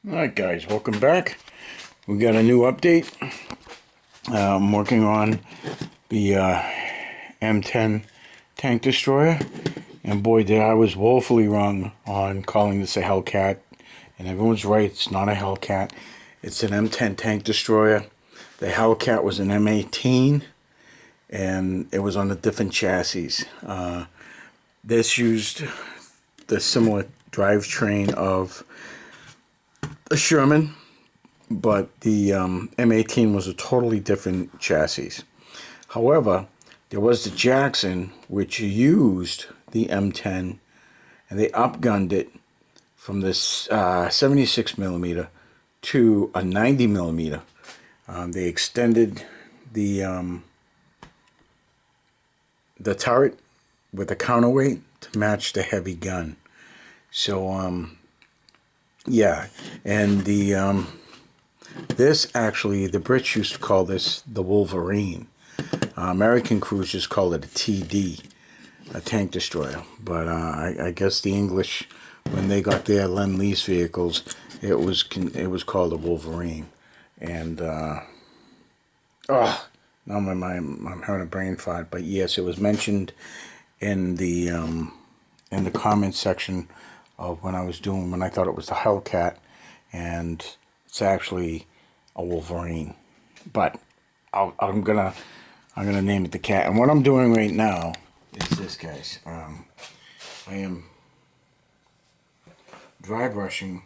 Alright guys, welcome back. We got a new update. I'm working on the M10 Tank Destroyer, and boy did I was woefully wrong on calling this a Hellcat, and everyone's right, it's not a Hellcat, it's an M10 Tank Destroyer. The Hellcat was an M18 and it was on a different chassis. This used the similar drivetrain of a Sherman, but the M18 was a totally different chassis. However, there was the Jackson, which used the M10, and they upgunned it from this 76 millimeter to a 90 millimeter. They extended the turret with a counterweight to match the heavy gun. So yeah, and the this actually, the Brits used to call this the Wolverine. American crews just call it a TD, a tank destroyer. But I guess the English, when they got their Lend-Lease vehicles, it was called a Wolverine. And now I'm having a brain fart. But yes, it was mentioned in the comment section of when I thought it was the Hellcat, and it's actually a Wolverine. But I'm gonna name it the Cat. And what I'm doing right now is this, guys. I am dry brushing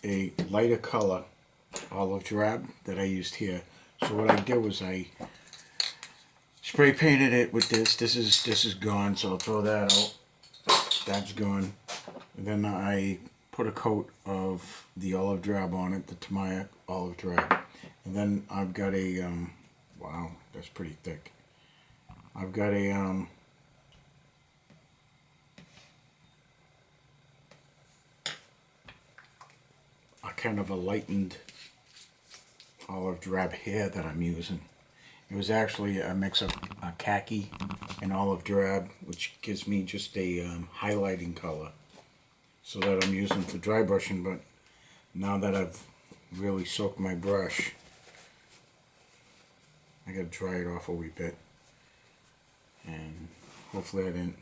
a lighter color olive drab that I used here. So what I did was I spray painted it with this. This is gone, so I'll throw that out. That's gone. And then I put a coat of the olive drab on it, the Tamiya olive drab. And then I've got a, wow, that's pretty thick. I've got a kind of a lightened olive drab here that I'm using. It was actually a mix of khaki and olive drab, which gives me just a highlighting color, so that I'm using for dry brushing. But now that I've really soaked my brush, I gotta dry it off a wee bit, and hopefully I didn't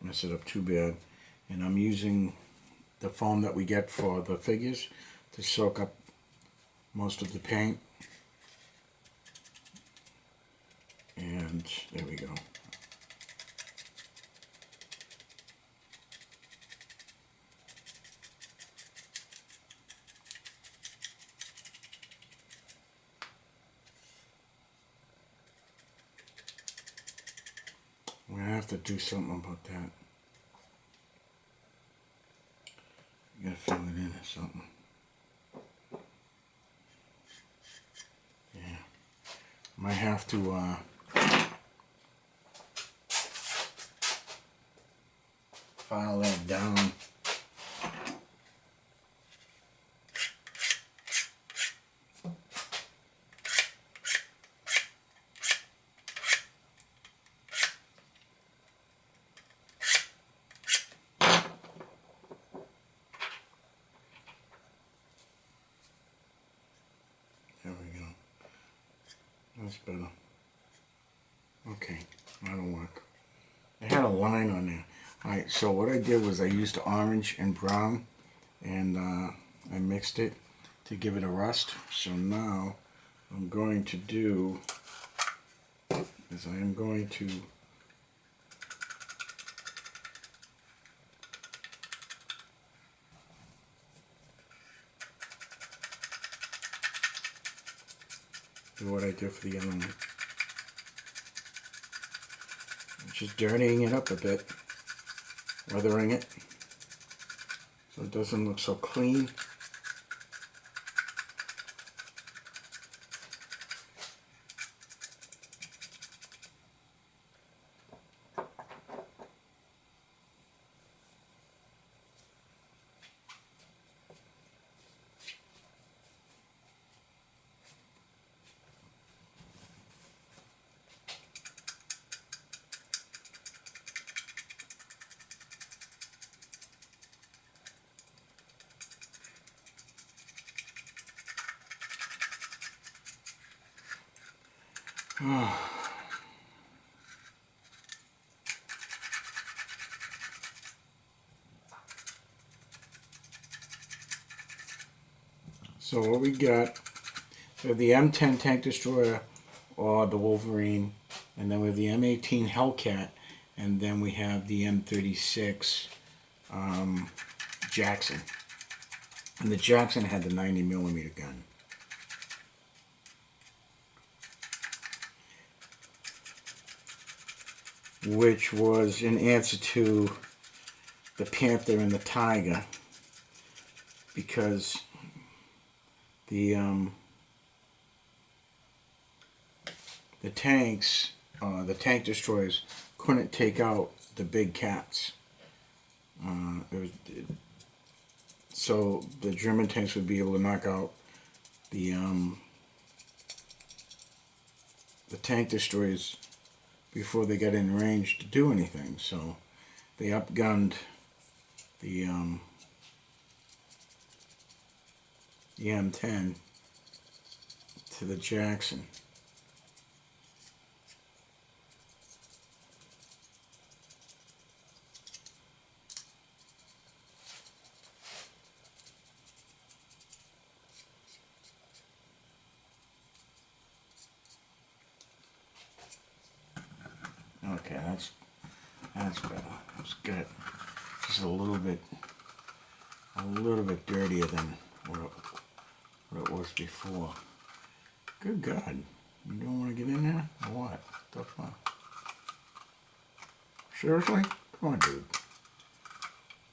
mess it up too bad. And I'm using the foam that we get for the figures to soak up most of the paint. And there we go. I'm gonna have to do something about that. I gotta fill it in or something. Yeah. Might have to file that down. There we go. That's better. Okay, that'll work. I had a line on there. Alright, so what I did was I used orange and brown, and I mixed it to give it a rust. So now I'm going to do is I am going to do what I did for the other one. Just dirtying it up a bit, weathering it so it doesn't look so clean. So what we got, we have the M10 Tank Destroyer or the Wolverine, and then we have the M18 Hellcat, and then we have the M36 Jackson. And the Jackson had the 90mm gun. Which was in answer to the Panther and the Tiger, because the tanks, the tank destroyers, couldn't take out the big cats. So the German tanks would be able to knock out the tank destroyers before they got in range to do anything. So they upgunned the M10 to the Jackson. Okay, that's better. That's good. Just a little bit dirtier than what it was before. Good God, you don't want to get in there or what? The fuck? Seriously? Come on, dude.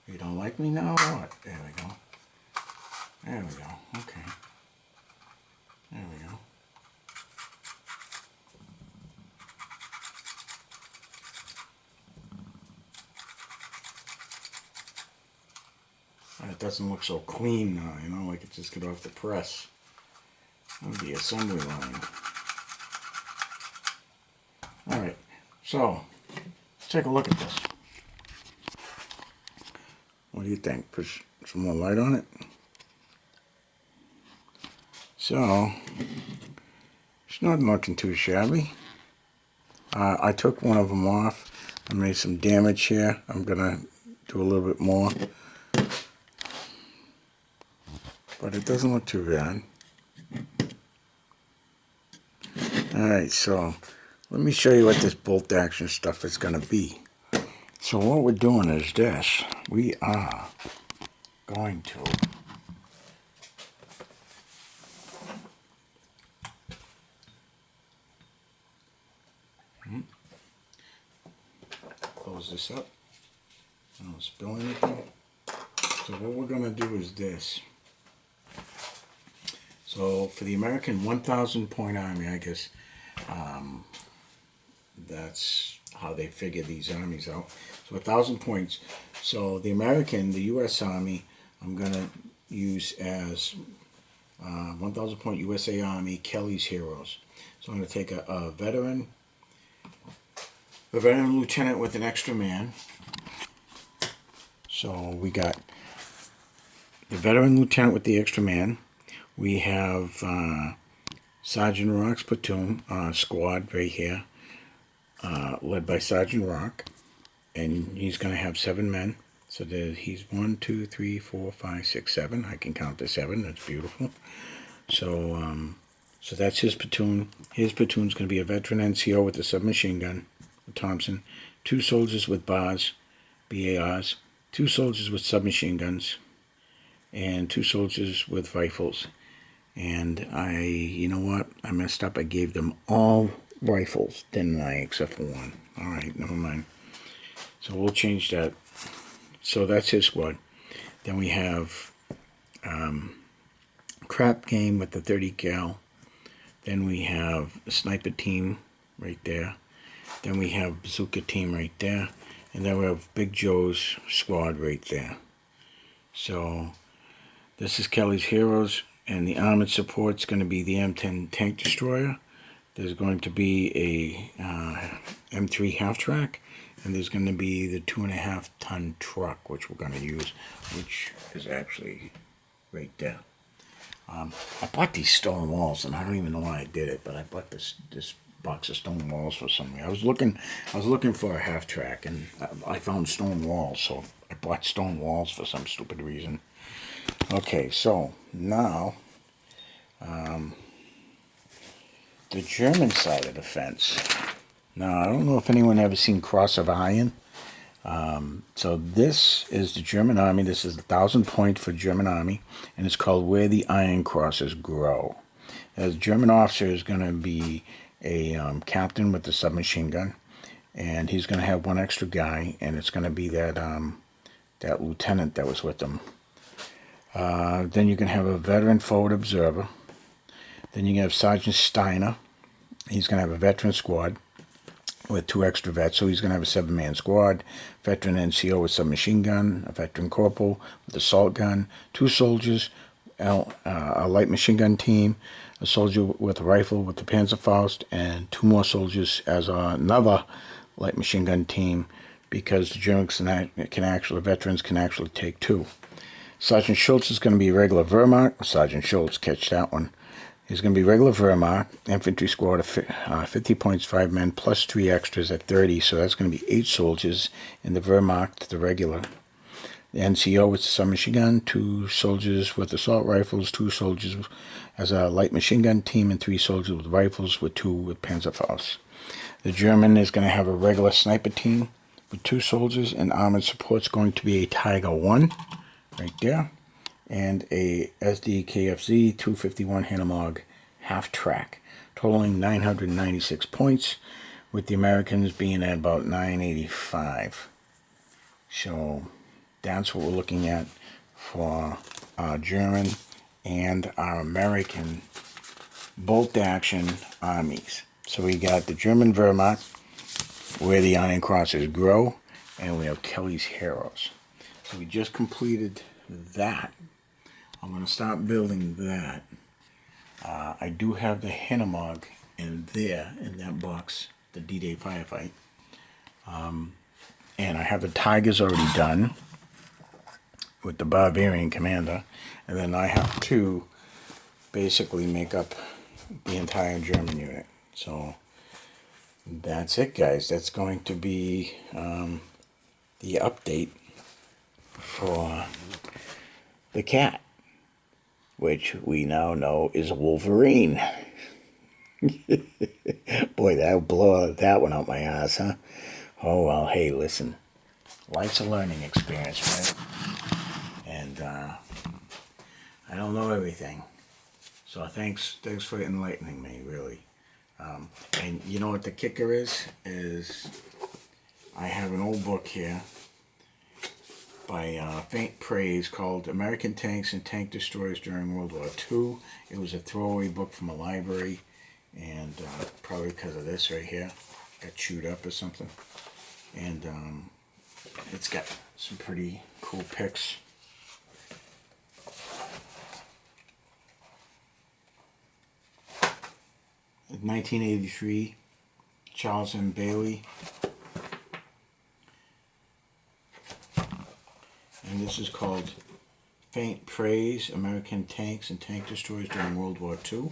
You don't like me now or what? There we go. There we go. Okay. There we go. It doesn't look so clean now, you know, like it just got off the press. That would be assembly line. Alright, so let's take a look at this. What do you think? Put some more light on it. So, it's not looking too shabby. I took one of them off. I made some damage here. I'm going to do a little bit more. But it doesn't look too bad. Alright, so let me show you what this bolt action stuff is going to be. So what we're doing is this. We are going to close this up. I don't spill anything. So what we're going to do is this. So for the American 1,000 point army, I guess that's how they figure these armies out. So 1,000 points. So the American, the U.S. Army, I'm going to use as 1,000 point USA Army, Kelly's Heroes. So I'm going to take a veteran lieutenant with an extra man. So we got the veteran lieutenant with the extra man. We have Sergeant Rock's platoon, squad right here, led by Sergeant Rock, and he's going to have 7 men. So he's 1, 2, 3, 4, 5, 6, 7. I can count to 7. That's beautiful. So so that's his platoon. His platoon's going to be a veteran NCO with a submachine gun, a Thompson, 2 soldiers with BARs, 2 soldiers with submachine guns, and 2 soldiers with rifles. And you know what? I messed up. I gave them all rifles, didn't I? Except for 1. Alright, never mind. So we'll change that. So that's his squad. Then we have crap game with the 30 cal. Then we have a sniper team right there. Then we have bazooka team right there. And then we have Big Joe's squad right there. So this is Kelly's Heroes. And the armored support's going to be the M10 Tank Destroyer. There's going to be a M3 half-track. And there's going to be the 2.5-ton truck, which we're going to use, which is actually right there. I bought these stone walls, and I don't even know why I did it, but I bought this box of stone walls for some reason. I was looking for a half track, and I found stone walls, so I bought stone walls for some stupid reason. Okay, so now the German side of the fence. Now I don't know if anyone ever seen Cross of Iron. So this is the German Army. This is 1,000 point for German Army, and it's called Where the Iron Crosses Grow. As German officer is going to be a captain with the submachine gun, and he's going to have one extra guy, and it's going to be that that lieutenant that was with him. Then you can have a veteran forward observer. Then you can have Sergeant Steiner. He's going to have a veteran squad with 2 extra vets, so he's going to have a 7-man squad. Veteran NCO with submachine gun, a veteran corporal with assault gun, 2 soldiers, a light machine gun team, a soldier with a rifle with the Panzerfaust, and 2 more soldiers as another light machine gun team, because the Germans the veterans can actually take 2. Sergeant Schultz is going to be regular Wehrmacht. Sergeant Schultz, catch that one. He's going to be regular Wehrmacht, infantry squad of 50 points, 5 men, plus 3 extras at 30, so that's going to be 8 soldiers in the Wehrmacht, the regular. The NCO with the submachine gun, 2 soldiers with assault rifles, 2 soldiers as a light machine gun team, and 3 soldiers with rifles, with 2 with Panzerfaust. The German is going to have a regular sniper team with 2 soldiers, and armored support's going to be a Tiger 1, right there, and a SDKFZ 251 Hanomag half track, totaling 996 points, with the Americans being at about 985. So that's what we're looking at for our German and our American bolt-action armies. So we got the German Wehrmacht, Where the Iron Crosses Grow, and we have Kelly's Heroes. So we just completed that. I'm going to start building that. I do have the Hanomag in there, in that box, the D-Day firefight. And I have the Tigers already done with the Bavarian commander. And then I have to basically make up the entire German unit. So that's it, guys. That's going to be the update for the cat, which we now know is Wolverine. Boy, that'll blow that one out my ass, huh? Oh, well, hey, listen. Life's a learning experience, right? And I don't know everything. So thanks for enlightening me, really. And you know what the kicker is I have an old book here by Faint Praise called American Tanks and Tank Destroyers During World War II. It was a throwaway book from a library, and probably because of this right here, got chewed up or something. And it's got some pretty cool pics. In 1983, Charles M. Bailey. And this is called Faint Praise, American Tanks and Tank Destroyers During World War II.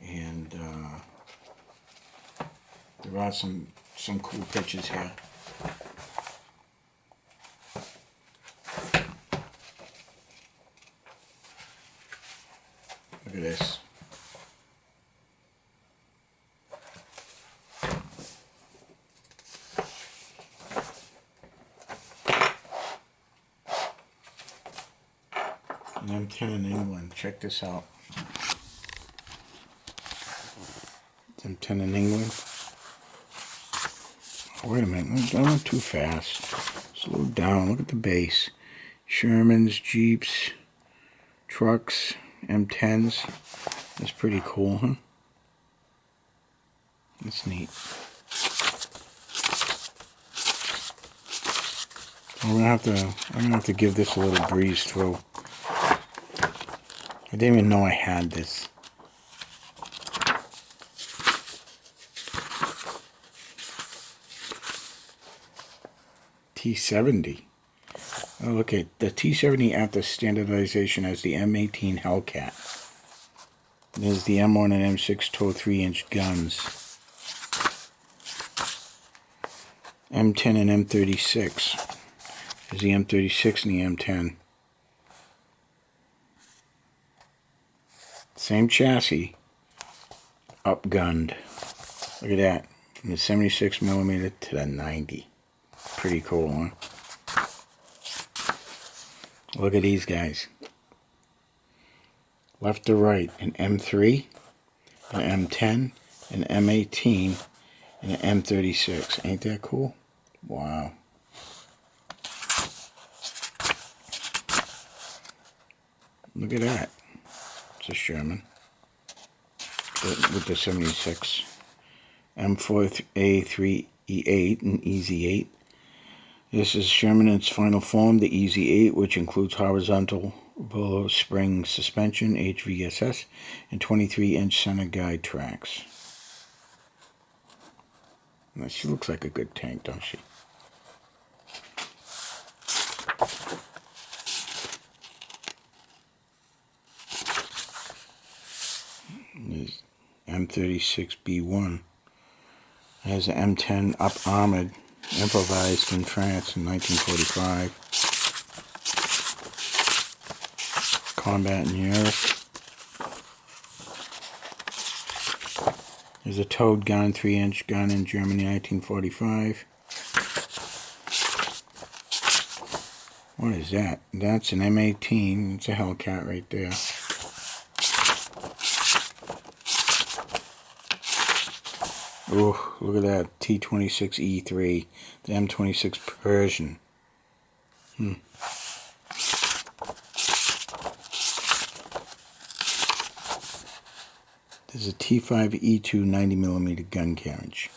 And there are some cool pictures here. Look at this. An M10 in England. Check this out. It's M10 in England. Oh, wait a minute. I went too fast. Slow down. Look at the base. Shermans, Jeeps, trucks, M10s. That's pretty cool, huh? That's neat. I'm gonna have to give this a little breeze through. I didn't even know I had this. T70. Oh, look at the T70 after standardization as the M18 Hellcat. There's the M1 and M6 tow 3-inch guns. M10 and M36. There's the M36 and the M10. Same chassis, upgunned. Look at that, from the 76mm to the 90. Pretty cool, huh? Look at these guys. Left to right, an M3, an M10, an M18, and an M36. Ain't that cool? Wow. Look at that. It's a Sherman with the 76. M4A3E8 and EZ8. This is Sherman in its final form, the EZ8, which includes horizontal Volo spring suspension, HVSS, and 23-inch center guide tracks. Now, she looks like a good tank, don't she? There's M36B1. It has an M10 up armored, improvised in France in 1945. Combat in Europe. There's a towed gun, 3-inch gun in Germany, 1945. What is that? That's an M18. It's a Hellcat right there. Oh, look at that. T26E3. The M26 Persian. There's a T5E2 90mm gun carriage.